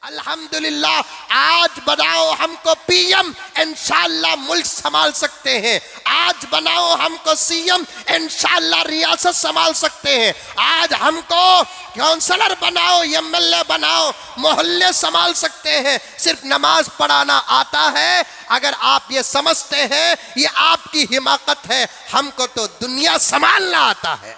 अल्हम्दुलिल्लाह आज बनाओ हमको पीएम, इंशाअल्लाह मुल्क संभाल सकते हैं। आज बनाओ हमको सीएम, इंशाअल्लाह रियासत संभाल सकते हैं। आज हमको काउंसलर बनाओ, एमएलए बनाओ, मोहल्ले संभाल सकते हैं। सिर्फ नमाज पढ़ाना आता है। अगर आप ये समझते हैं ये आपकी हिमाकत है, हमको तो दुनिया संभालना आता है।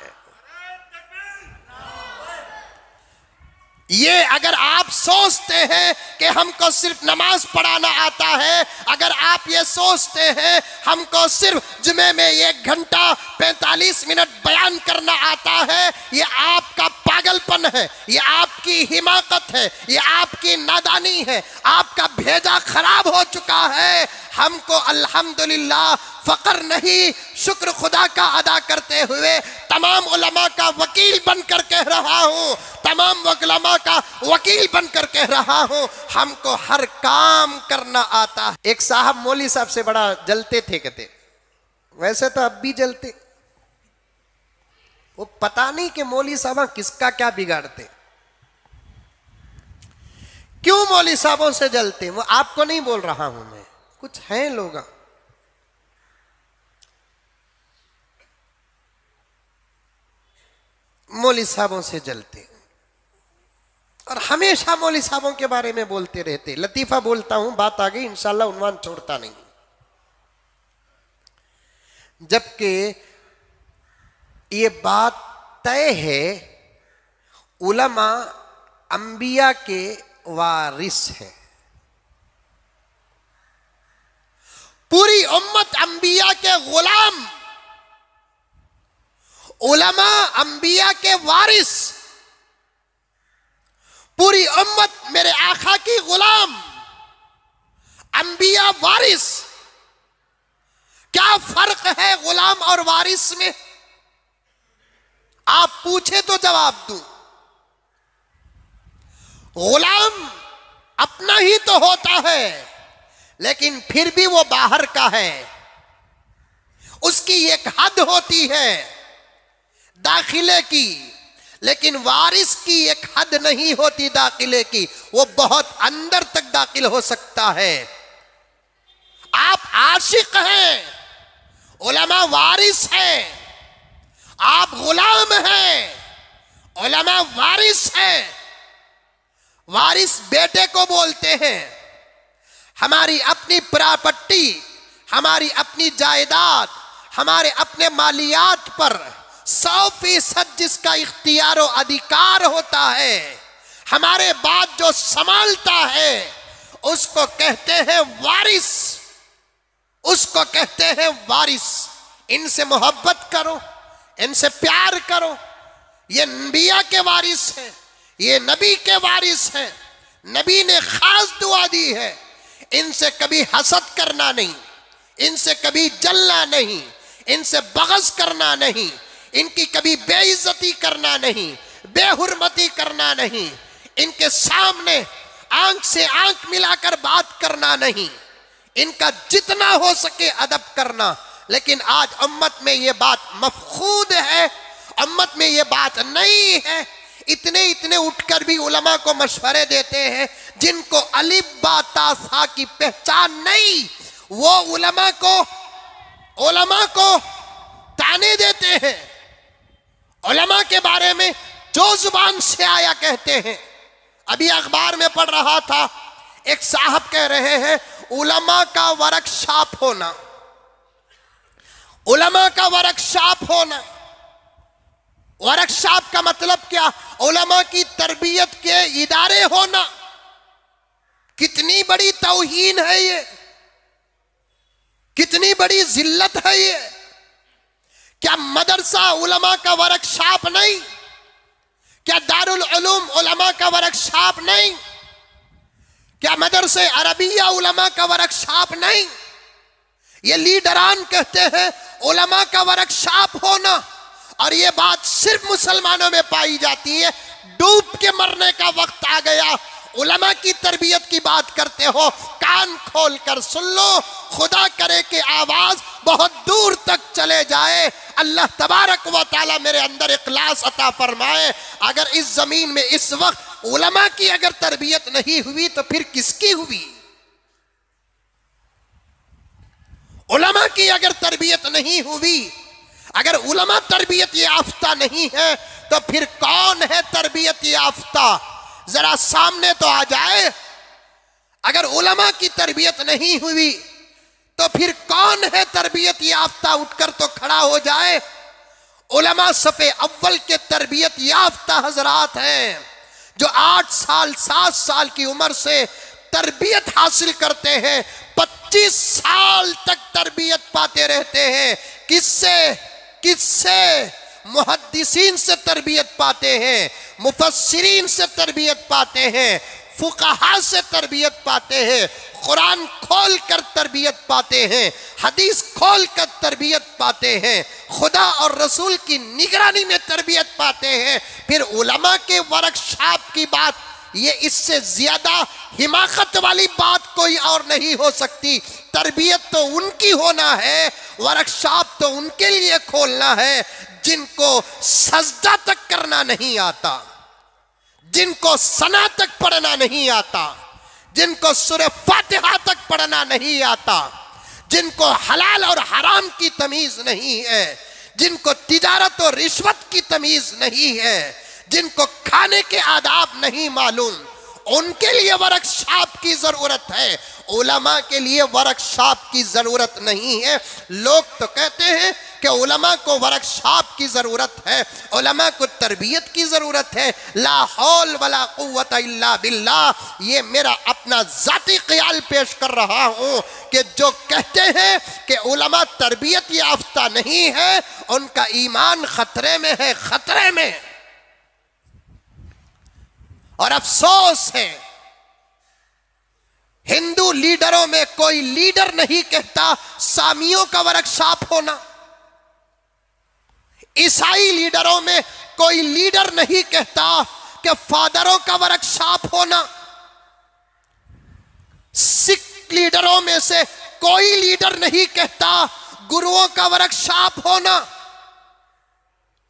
ये अगर आप सोचते हैं कि हमको सिर्फ नमाज पढ़ाना आता है, अगर आप ये सोचते हैं हमको सिर्फ जुमे में 1 घंटा 45 मिनट बयान करना आता है, ये आपका पागलपन है, ये आपकी हिमाकत है, ये आपकी नादानी है, आपका भेजा खराब हो चुका है। हमको अल्हम्दुलिल्लाह फकर नहीं, शुक्र खुदा का अदा करते हुए तमाम उलमा का वकील बनकर कह रहा हूँ, तमाम उलमा का वकील बनकर कह रहा हूँ, हमको हर काम करना आता है। एक साहब मौली साहब से बड़ा जलते थे, कहते वैसे तो अब भी जलते, वो पता नहीं कि मौली साहब किसका क्या बिगाड़ते, क्यों मौली साहबों से जलते। वो आपको नहीं बोल रहा हूं मैं, कुछ हैं लोग मौली साहबों से जलते और हमेशा मौली साहबों के बारे में बोलते रहते। लतीफा बोलता हूं, बात आ गई, इंशाल्लाह उन्वान छोड़ता नहीं। जबकि ये बात तय है उलमा अंबिया के वारिस है। पूरी उम्मत अंबिया के गुलाम, उलमा अंबिया के वारिस, पूरी उम्मत मेरे आका की गुलाम, अंबिया वारिस। क्या फर्क है गुलाम और वारिस में? आप पूछे तो जवाब दूं। गुलाम अपना ही तो होता है, लेकिन फिर भी वो बाहर का है, उसकी एक हद होती है दाखिले की, लेकिन वारिस की एक हद नहीं होती दाखिले की, वो बहुत अंदर तक दाखिल हो सकता है। आप आशिक हैं, उलमा वारिस हैं, आप गुलाम हैं, उलमा वारिस हैं। वारिस बेटे को बोलते हैं। हमारी अपनी प्रॉपर्टी, हमारी अपनी जायदाद, हमारे अपने मालियात पर 100% जिसका इख्तियार और अधिकार होता है, हमारे बाद जो संभालता है, उसको कहते हैं वारिस, उसको कहते हैं वारिस। इनसे मोहब्बत करो, इनसे प्यार करो। ये नबिया के वारिस हैं, ये नबी के वारिस हैं, नबी ने खास दुआ दी है, इनसे कभी हसद करना नहीं, इनसे कभी जलना नहीं, इनसे बग़ज़ करना नहीं, इनकी कभी बेइज्जती करना नहीं, बेहुरमती करना नहीं, इनके सामने आंख से आंख मिलाकर बात करना नहीं, इनका जितना हो सके अदब करना। लेकिन आज उम्मत में ये बात मफखूद है, उम्मत में ये बात नहीं है। इतने इतने उठकर भी उलमा को मशवरे देते हैं जिनको अलिफ बा ता सा की पहचान नहीं, वो उलमा को ताने देते हैं, उलमा के बारे में जो जुबान से आया कहते हैं। अभी अखबार में पढ़ रहा था, एक साहब कह रहे हैं उलमा का वर्कशॉप होना, उलमा का वर्कशॉप होना। वर्कशॉप का मतलब क्या? उलमा की तरबियत के इदारे होना। कितनी बड़ी तौहीन है ये, कितनी बड़ी जिल्लत है ये। क्या मदरसा उलमा का वर्कशॉप नहीं? क्या दारुल उलूम उलमा का वर्कशॉप नहीं? क्या मदरसे अरबिया उलमा का वर्कशॉप नहीं? ये लीडरान कहते हैं उलमा का वर्कशॉप होना, और ये बात सिर्फ मुसलमानों में पाई जाती है। डूब के मरने का वक्त आ गया, उलमा की तरबियत की बात करते हो, कान खोल कर सुन लो। खुदा करे कि आवाज बहुत दूर तक चले जाए। अल्लाह तबारक व तआला मेरे अंदर इखलास अता फरमाए। अगर इस जमीन में इस वक्त उलमा की अगर तरबियत नहीं हुई तो फिर किसकी हुई? उलमा की अगर तरबियत नहीं हुई, अगर उलमा तरबियत याफ्ता नहीं है तो फिर कौन है तरबियत याफ्ता? जरा सामने तो आ जाए। अगर उलमा की तरबियत नहीं हुई तो फिर कौन है तरबियत याफ्ता? उठकर तो खड़ा हो जाए। उलमा सफ़े अव्वल के तरबियत याफ्ता हजरात हैं जो 8 साल 7 साल की उम्र से तरबियत हासिल करते हैं, 25 साल तक तरबियत पाते रहते हैं। किससे? मुहद्दिसीन से तरबियत पाते हैं, मुफस्सिरीन से तरबियत पाते हैं, फुक़हा से तरबियत पाते हैं, कुरान खोल कर तरबियत पाते हैं, हदीस खोल कर तरबियत पाते हैं, खुदा और रसूल की निगरानी में तरबियत पाते हैं। फिर उलमा के वर्कशॉप की बात, ये इससे ज्यादा हिमाकत वाली बात कोई और नहीं हो सकती। तरबियत तो उनकी होना है, वर्कशॉप तो उनके लिए खोलना है जिनको सजदा तक करना नहीं आता, जिनको सना तक पढ़ना नहीं आता, जिनको सूरह फातिहा तक पढ़ना नहीं आता, जिनको हलाल और हराम की तमीज नहीं है, जिनको तिजारत और रिश्वत की तमीज नहीं है, जिनको खाने के आदाब नहीं मालूम, उनके लिए वर्कशॉप की जरूरत है। उलमा के लिए वर्कशॉप की जरूरत नहीं है। लोग तो कहते हैं कि उलमा को वर्कशॉप की जरूरत है, उलमा को तरबियत की जरूरत है। ला हौल वला कुव्वत इल्ला बिल्लाह। ये मेरा अपना जाती ख्याल पेश कर रहा हूं कि जो कहते हैं कि उलमा तरबियत याफ्ता नहीं है, उनका ईमान खतरे में है, खतरे में। और अफसोस है, हिंदू लीडरों में कोई लीडर नहीं कहता सामियों का वर्कशॉप होना, ईसाई लीडरों में कोई लीडर नहीं कहता कि फादरों का वर्कशॉप होना, सिख लीडरों में से कोई लीडर नहीं कहता गुरुओं का वर्कशॉप होना,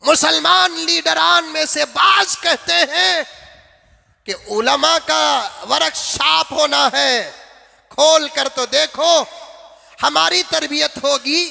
मुसलमान लीडरान में से बाज कहते हैं कि उलमा का वर्कशॉप होना है। खोल कर तो देखो, हमारी तरबियत होगी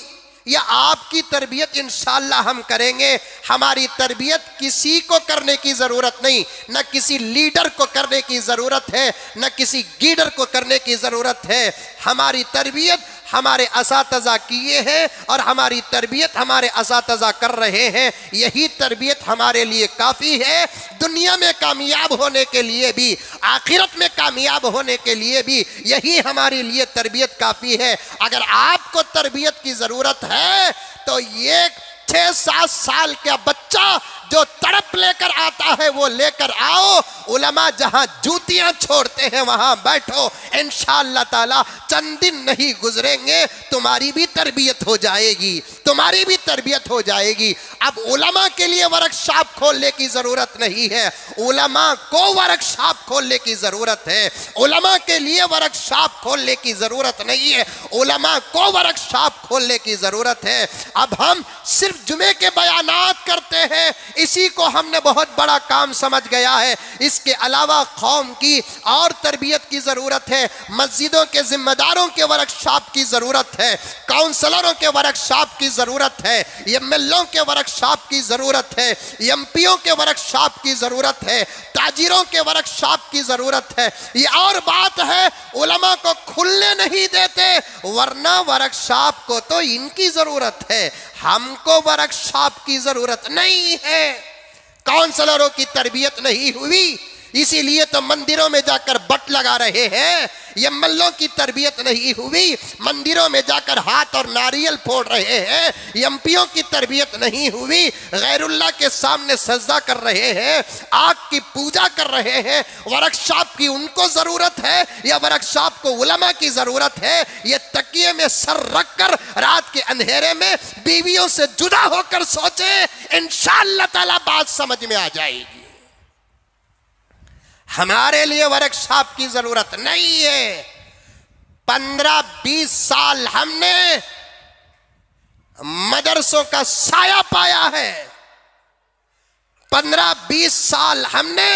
या आपकी तरबियत इंशाअल्लाह हम करेंगे। हमारी तरबियत किसी को करने की ज़रूरत नहीं, न किसी लीडर को करने की ज़रूरत है, न किसी गीडर को करने की ज़रूरत है। हमारी तरबियत हमारे असातिज़ा किए हैं और हमारी तरबियत हमारे असातिज़ा कर रहे हैं। यही तरबियत हमारे लिए काफ़ी है, दुनिया में कामयाब होने के लिए भी, आखिरत में कामयाब होने के लिए भी यही हमारे लिए तरबियत काफ़ी है। अगर आपको तरबियत की ज़रूरत है तो ये 6-7 साल का बच्चा जो तड़प लेकर आता है वो लेकर आओ। उलमा जहां जूतियां छोड़ते हैं वहां बैठो, इंशाअल्लाह ताला चंद दिन नहीं गुजरेंगे तुम्हारी भी तरबियत हो जाएगी, तुम्हारी भी तरबियत हो जाएगी। अब उलमा के लिए वर्कशॉप खोलने की जरूरत नहीं है, उलमा को वर्कशॉप खोलने की जरूरत है। उलमा के लिए वर्कशॉप खोलने की जरूरत नहीं है, उलमा को वर्कशॉप खोलने की जरूरत है। अब हम सिर्फ जुमे के बयानात करते हैं, इसी को हमने बहुत बड़ा काम समझ गया है। इसके अलावा कौम की और तरबियत की ज़रूरत है, मस्जिदों के जिम्मेदारों के वर्कशॉप की ज़रूरत है, काउंसलरों के वर्कशॉप की ज़रूरत है, एमएलओ के वर्कशॉप की ज़रूरत है, एमपीओ के वर्कशॉप की ज़रूरत है, ताजिरों के वर्कशॉप की ज़रूरत है। ये और बात है उलमा को खुलने नहीं देते, वरना वर्कशॉप को तो इनकी ज़रूरत है, हमको वर्कशॉप की ज़रूरत नहीं है। काउंसलरों की तरबियत नहीं हुई, इसीलिए तो मंदिरों में जाकर बट लगा रहे हैं। एमएलओ की तरबियत नहीं हुई, मंदिरों में जाकर हाथ और नारियल फोड़ रहे हैं। एमपीओ की तरबियत नहीं हुई, गैरुल्लाह के सामने सजदा कर रहे हैं, आग की पूजा कर रहे हैं। वर्कशॉप की उनको ज़रूरत है या वर्कशॉप को उलमा की ज़रूरत है? ये तकिए में सर रख कर रात के अंधेरे में बीवियों से जुदा होकर सोचे, इंशाअल्लाह ताला बात समझ में आ जाएगी। हमारे लिए वर्कशॉप की जरूरत नहीं है। 15-20 साल हमने मदरसों का साया पाया है, 15-20 साल हमने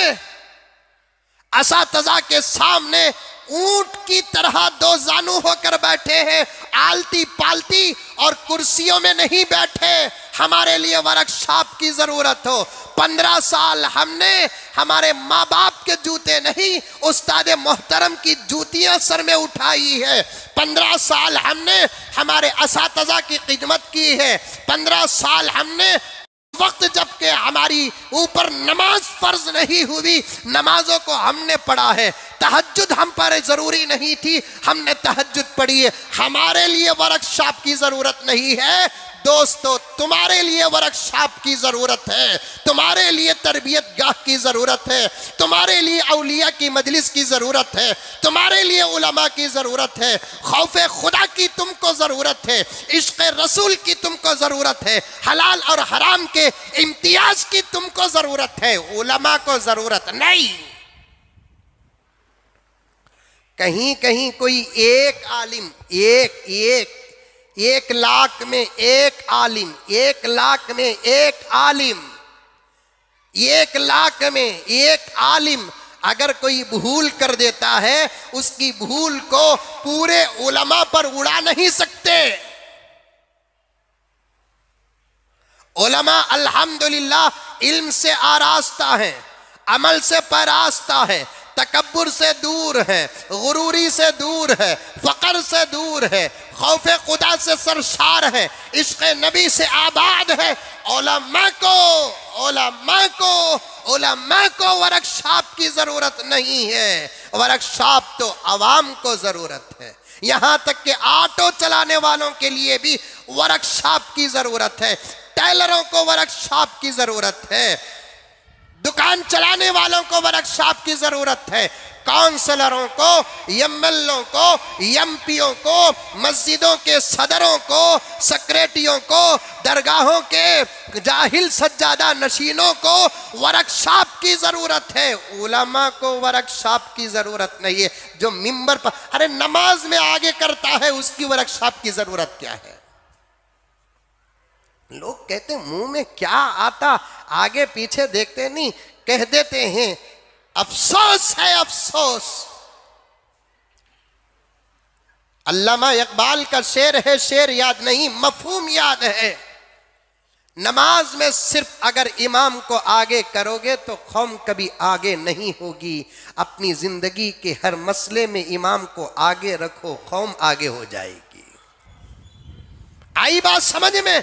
असातिज़ा के सामने ऊंट की तरह दो जानू होकर बैठे हैं, आलती पालती, और कुर्सियों में नहीं बैठे। हमारे लिए वर्कशॉप की जरूरत हो। 15 साल हमने हमारे माँ बाप के जूते नहीं, उस्ताद मोहतरम की जूतियां सर में उठाई है। 15 साल हमने हमारे असातिज़ा की खिदमत की है। 15 साल हमने वक्त जबकि हमारी ऊपर नमाज फर्ज नहीं हुई, नमाजों को हमने पढ़ा है। तहज्जुद हम पर जरूरी नहीं थी, हमने तहज्जुद पढ़ी है। हमारे लिए वर्कशॉप की जरूरत नहीं है दोस्तों, तुम्हारे लिए वर्कशॉप की जरूरत है, तुम्हारे लिए तरबियत गाह की जरूरत है, तुम्हारे लिए औलिया की मजलिस की जरूरत है, तुम्हारे लिए उलमा की जरूरत है, खौफे खुदा की तुमको जरूरत है, इश्क रसूल की तुमको जरूरत है, हलाल और हराम के इम्तियाज की तुमको जरूरत है, उलमा को जरूरत नहीं। कहीं कहीं कोई एक आलिम, एक लाख में एक आलिम, 1 लाख में एक आलिम, 1 लाख में एक आलिम अगर कोई भूल कर देता है, उसकी भूल को पूरे उलमा पर उड़ा नहीं सकते। उलमा अल्हम्दुलिल्लाह इल्म से आरास्ता है, अमल से परास्ता है, तकब्बुर से दूर है, गुरूरी से दूर है, फकर से दूर है, खौफे खुदा से सरशार है, इश्क़ नबी से आबाद है। उलमा को वर्कशॉप की जरूरत नहीं है, वर्कशॉप तो आवाम को जरूरत है। यहाँ तक कि ऑटो चलाने वालों के लिए भी वर्कशॉप की जरूरत है, टेलरों को वर्कशॉप की जरूरत है, दुकान चलाने वालों को वर्कशॉप की जरूरत है, काउंसलरों को, एमएलओ को, एमपीओ को, मस्जिदों के सदरों को, सेक्रेटरियों को, दरगाहों के जाहिल सज्जादा नशीनों को वर्कशॉप की जरूरत है। उलमा को वर्कशॉप की जरूरत नहीं है। जो मिंबर पर अरे नमाज में आगे करता है, उसकी वर्कशॉप की जरूरत क्या है? लोग कहते मुंह में क्या आता, आगे पीछे देखते नहीं, कह देते हैं। अफसोस है, अफसोस। अल्लामा इकबाल का शेर है, शेर याद नहीं, मफहूम याद है। नमाज में सिर्फ अगर इमाम को आगे करोगे तो कौम कभी आगे नहीं होगी। अपनी जिंदगी के हर मसले में इमाम को आगे रखो, कौम आगे हो जाएगी। आई बात समझ में?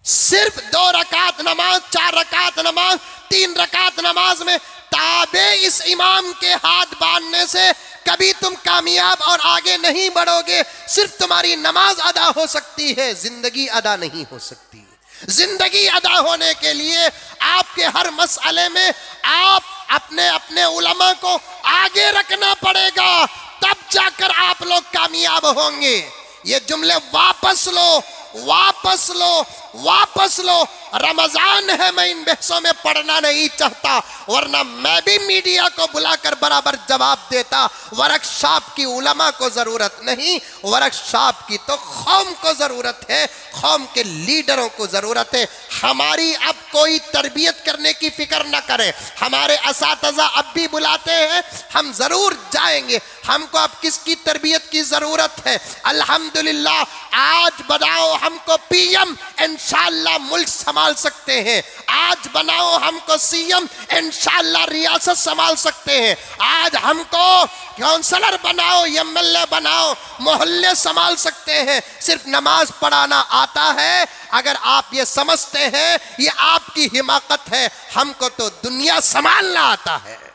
सिर्फ 2 रकात नमाज, 4 रकात नमाज, 3 रकात नमाज में ताबे इस इमाम के हाथ बांधने से कभी तुम कामयाब और आगे नहीं बढ़ोगे। सिर्फ तुम्हारी नमाज अदा हो सकती है, जिंदगी अदा नहीं हो सकती। जिंदगी अदा होने के लिए आपके हर मसले में आप अपने अपने उलमा को आगे रखना पड़ेगा, तब जाकर आप लोग कामयाब होंगे। ये जुमले वापस लो, वापस लो, वापस लो। रमजान है, मैं इन बहसों में पढ़ना नहीं चाहता, वरना मैं भी मीडिया को बुलाकर बराबर जवाब देता। वर्कशॉप की उलमा को जरूरत नहीं, वर्कशॉप की तो कौम को जरूरत है, कौम के लीडरों को जरूरत है। हमारी अब कोई तरबियत करने की फिक्र न करे। हमारे असातिज़ा अब भी बुलाते हैं, हम जरूर जाएंगे। हमको अब किसकी तरबियत की जरूरत है? अल्हम्दुलिल्लाह आज बनाओ हमको पीएम, इंशाअल्लाह मुल्क संभाल सकते हैं। आज बनाओ हमको सीएम, इंशाअल्लाह रियासत संभाल सकते हैं। आज हमको काउंसलर बनाओ, एमएलए बनाओ, मोहल्ले संभाल सकते हैं। सिर्फ नमाज पढ़ाना आता है। अगर आप ये समझते हैं ये आपकी हिमाकत है, हमको तो दुनिया संभालना आता है।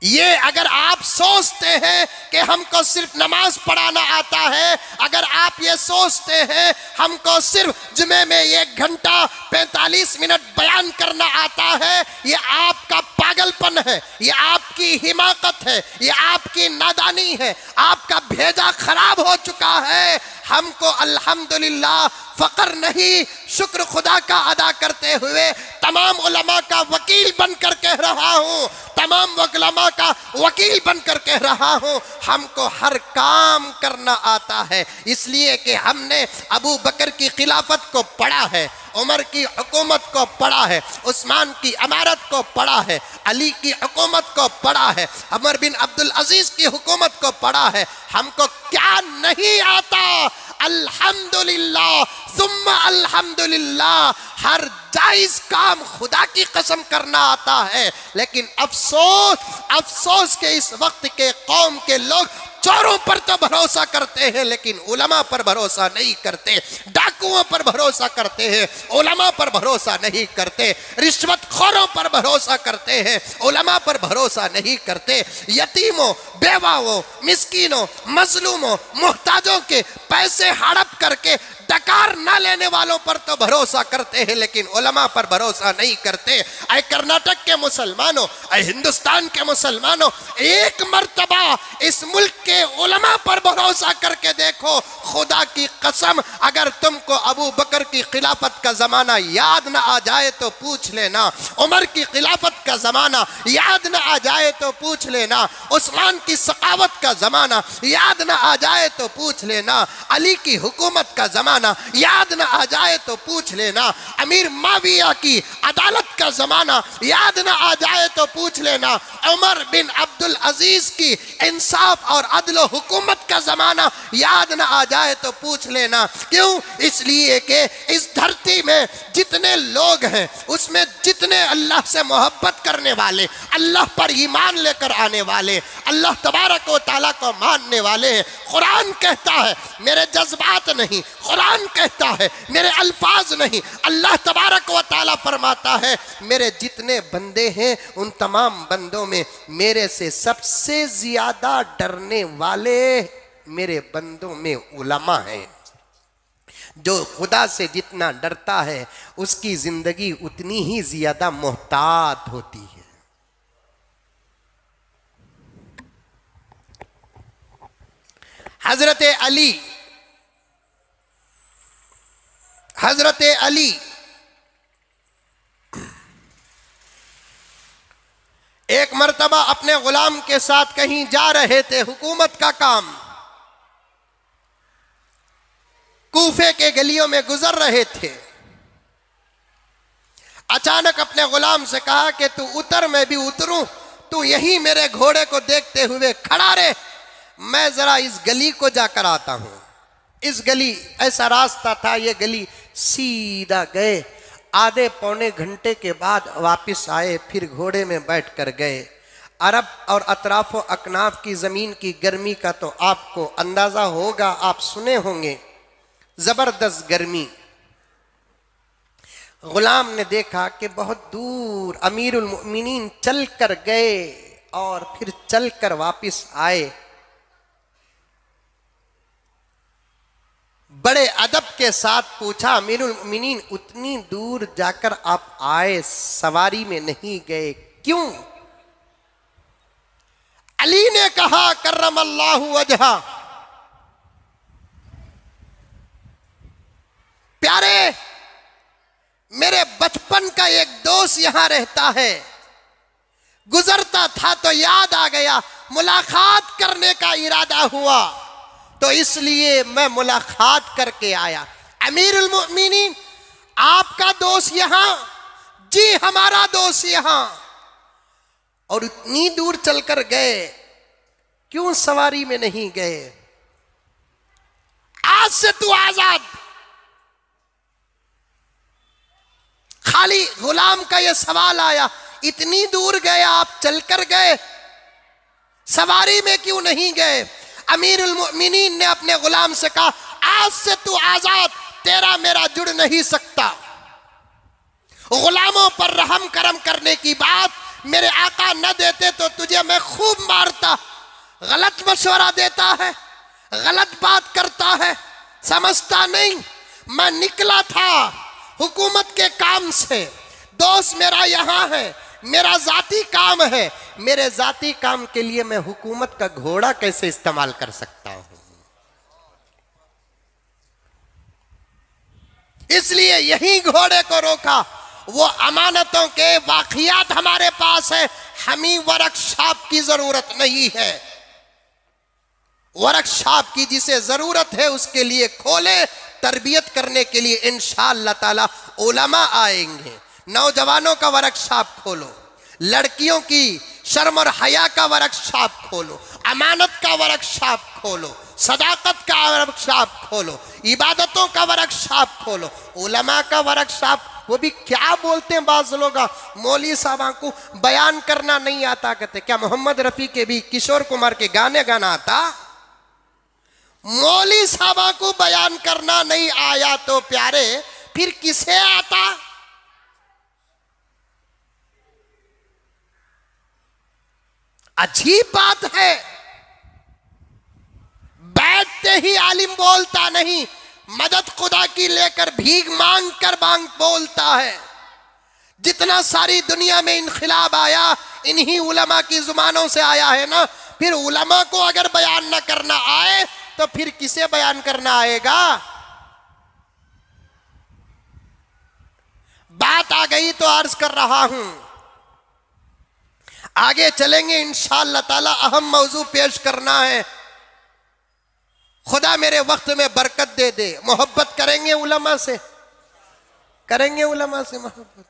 ये अगर आप सोचते हैं कि हमको सिर्फ नमाज पढ़ाना आता है, अगर आप ये सोचते हैं हमको सिर्फ जुमे में 1 घंटा 45 मिनट बयान करना आता है, ये आपका पागलपन है, ये आपकी हिमाकत है, ये आपकी नादानी है, आपका भेजा खराब हो चुका है। हमको अल्हम्दुलिल्लाह फकर नहीं, शुक्र खुदा का अदा करते हुए तमाम उलमा का वकील बनकर कह रहा हूँ, तमाम उलमा का वकील बनकर कह रहा हूं, हमको हर काम करना आता है, इसलिए कि हमने अबू बकर की खिलाफत को पढ़ा है, उमर की हुकूमत को पढ़ा है, उस्मान की अमारत को पढ़ा है, अली की हुकूमत को पढ़ा है, उमर बिन अब्दुल अजीज की हुकूमत को पढ़ा है। हमको क्या नहीं आता? अल्हम्दुलिल्लाह सुम्मा अल्हम्दुलिल्लाह, हर जायज काम खुदा की कसम करना आता है। लेकिन अफसोस, अफसोस के इस वक्त के कौम के लोग चोरों पर तो भरोसा करते हैं लेकिन उलमा पर भरोसा नहीं करते, डाकुओं पर भरोसा करते हैं, उलमा पर भरोसा नहीं करते, रिश्वतखोरों पर भरोसा करते हैं, उलमा पर भरोसा नहीं करते, यतीमों, बेवाओं, मिस्कीनों, मजलूमों, मुहताजों के पैसे हड़प करके डकार ना लेने वालों पर तो भरोसा करते हैं लेकिन उलमा पर भरोसा नहीं करते। ऐ कर्नाटक के मुसलमानों, ऐ हिंदुस्तान के मुसलमानों, एक मर्तबा इस मुल्क के उलमा पर भरोसा करके देखो, खुदा की कसम अगर तुमको अबू बकर की खिलाफत का जमाना याद ना आ जाए तो पूछ लेना, उमर की खिलाफत का जमाना याद ना आ जाए तो पूछ लेना, उस्मान की सकावत का जमाना याद ना आ जाए तो पूछ लेना, अली की हुकूमत का जमाना याद ना आ जाए तो पूछ लेना, अमीर माविया की अदालत का जमाना याद ना आ जाए तो पूछ लेना, उमर बिन अब्दुल अजीज की इंसाफ और अदल हुकूमत का जमाना याद ना आ जाए तो पूछ लेना। क्यों? इसलिए कि इस धरती में जितने लोग हैं उसमें जितने अल्लाह से मोहब्बत करने वाले, अल्लाह पर ईमान लेकर आने वाले, अल्लाह तबारक व तआला को मानने वाले हैं। कुरान कहता है मेरे जज्बात नहीं, कुरान कहता है मेरे अल्फाज नहीं, अल्लाह तबारक व तआला फरमाता है मेरे जितने बंदे हैं उन तमाम बंदों में मेरे से सबसे ज्यादा डरने वाले मेरे बंदों में उलमा हैं। जो खुदा से जितना डरता है उसकी जिंदगी उतनी ही ज्यादा मोहतात होती है। हजरत अली, हजरत अली एक मर्तबा अपने गुलाम के साथ कहीं जा रहे थे, हुकूमत का काम, कूफे के गलियों में गुजर रहे थे। अचानक अपने गुलाम से कहा कि तू उतर, मैं भी उतरूं, तू यहीं मेरे घोड़े को देखते हुए खड़ा रहे, मैं जरा इस गली को जाकर आता हूं। इस गली, ऐसा रास्ता था, ये गली सीधा गए, आधे पौने घंटे के बाद वापस आए, फिर घोड़े में बैठ कर गए। अरब और अतराफो अकनाफ की ज़मीन की गर्मी का तो आपको अंदाज़ा होगा, आप सुने होंगे, ज़बरदस्त गर्मी। गुलाम ने देखा कि बहुत दूर अमीरुल मोमिनीन चल कर गए और फिर चल कर वापिस आए। बड़े अदब के साथ पूछा, अमीरुल मोमिनीन उतनी दूर जाकर आप आए, सवारी में नहीं गए, क्यों? अली ने कहा करमल्लाहु वजहा, प्यारे मेरे बचपन का एक दोस्त यहां रहता है, गुजरता था तो याद आ गया, मुलाकात करने का इरादा हुआ तो इसलिए मैं मुलाकात करके आया। अमीरुल मोमिनीन आपका दोस्त यहां? जी हमारा दोस्त यहां। और इतनी दूर चलकर गए, क्यों सवारी में नहीं गए? आज से तू आजाद। खाली गुलाम का यह सवाल आया, इतनी दूर गए आप, चलकर गए, सवारी में क्यों नहीं गए? अमीरुल मोमिनीन ने अपने गुलाम से कहा, आज से तू आजाद, तेरा मेरा जुड़ नहीं सकता। गुलामों पर रहम करम करने की बात मेरे आका न देते तो तुझे मैं खूब मारता। गलत मशवरा देता है, गलत बात करता है, समझता नहीं। मैं निकला था हुकूमत के काम से, दोस्त मेरा यहां है, मेरा जाती काम है, मेरे जाती काम के लिए मैं हुकूमत का घोड़ा कैसे इस्तेमाल कर सकता हूं? इसलिए यही घोड़े को रोका। वो अमानतों के वाक़ियात हमारे पास है, हमें वर्कशॉप की जरूरत नहीं है। वर्कशॉप की जिसे जरूरत है उसके लिए खोले, तरबियत करने के लिए इंशाअल्लाह ताला उलमा आएंगे। नौजवानों का वर्कशॉप खोलो, लड़कियों की शर्म और हया का वर्कशॉप खोलो, अमानत का वर्कशॉप खोलो, सदाकत का वर्कशॉप खोलो, इबादतों का वर्कशॉप खोलो, उलमा का वर्कशॉप। वो भी क्या बोलते हैं बाज लोग, मौलवी साहब को बयान करना नहीं आता। कहते क्या मोहम्मद रफी के भी, किशोर कुमार के गाने गाना आता? मौलवी साहब को बयान करना नहीं आया तो प्यारे फिर किसे आता? अजीब बात है, बैठते ही आलिम बोलता नहीं, मदद खुदा की लेकर भीख मांग कर बोलता है। जितना सारी दुनिया में इनखिलाब आया इन्हीं उलमा की जुबानों से आया है ना। फिर उलमा को अगर बयान न करना आए तो फिर किसे बयान करना आएगा? बात आ गई तो अर्ज कर रहा हूं, आगे चलेंगे इंशाअल्लाह ताला। अहम मौजू पेश करना है। खुदा मेरे वक्त में बरकत दे दे। मोहब्बत करेंगे उलमा से, करेंगे उलमा से मोहब्बत।